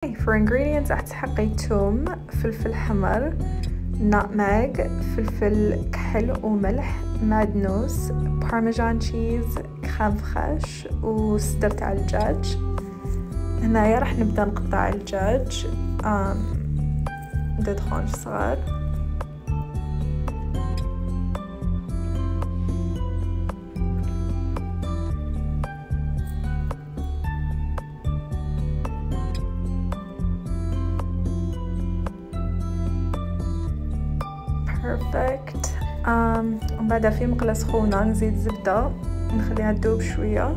For ingredients هتحقي توم، فلفل حمر، nutmeg، فلفل كحل وملح، معدنوس، بارميجان تشيز، كريم فريش وصدرت على الدجاج. هنايا راح نبدأ نقطع الدجاج ددخون صغار. بيرفكت. ومن بعدها في مقلة سخونة نزيد زبدة نخليها تذوب شوية.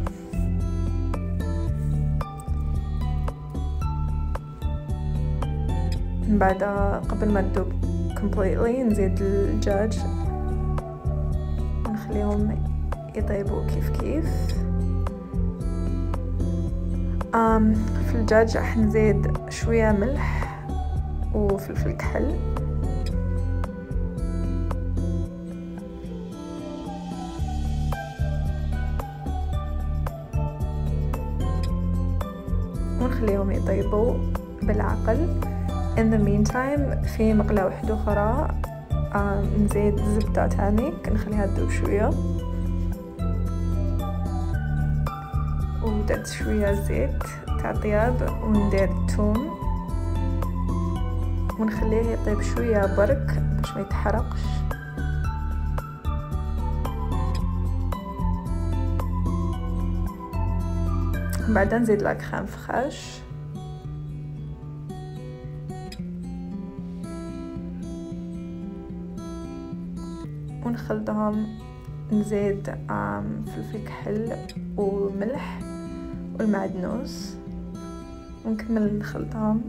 من بعدها قبل ما تذوب completely نزيد الدجاج ونخليهم يطيبوا كيف كيف. في الدجاج راح نزيد شوية ملح وفلفل كحل. ونخليهم يطيبوا بالعقل. in the meantime في مقلاة واحدة أخرى نزيد زبدة تاني نخليها تذوب شوية وندير شوية زيت تاع طياب وندير الثوم ونخليه يطيب شوية برك باش ما يتحرقش. بعدين نزيد لا كريم فريش ونخلطهم. نزيد فلفل كحل وملح والمعدنوس ونكمل نخلطهم.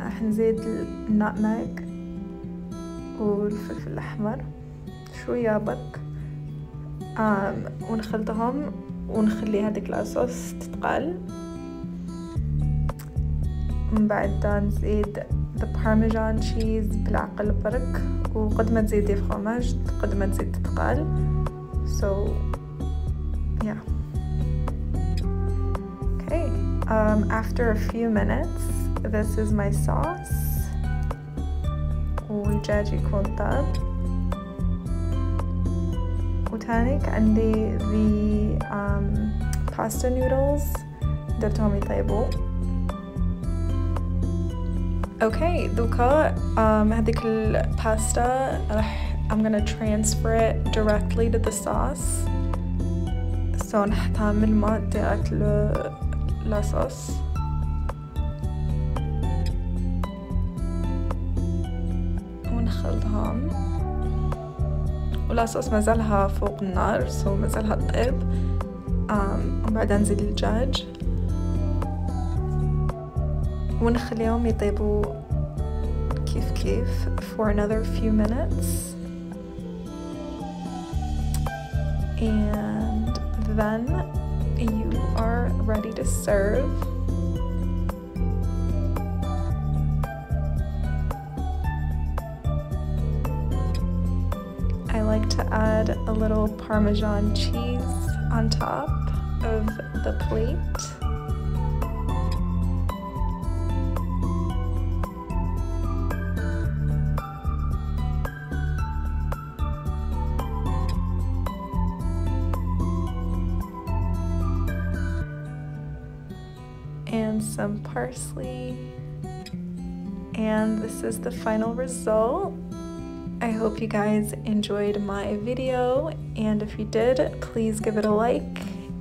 راح نزيد النutmeg والفلفل الأحمر شوية برك ونخلطهم ونخلي هذيك لاصوص تتقال. من بعد نزيد the parmesan cheese بالعقل برك وقد ما تزيدي فرماج قد ما تزيد تتقال. so yeah okay after a few minutes this is my sauce والدجاج يكون طاب. وتانيك عندي the pasta noodles درتهم يطيبوا. okay دوكا هذيك الباستا I'm gonna transfer it directly to the sauce. so نحطها من الماء direct لا صوص. ونخلطهم واللاصوص مازالها فوق النار so مازالها تطيب. وبعدين نزيد الدجاج ونخليهم يطيبوا كيف كيف for another few minutes and then you are ready to serve. I like to add a little Parmesan cheese on top of the plate. And some parsley. And this is the final result. I hope you guys enjoyed my video, and if you did, please give it a like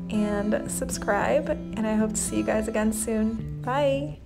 and subscribe, and I hope to see you guys again soon. Bye!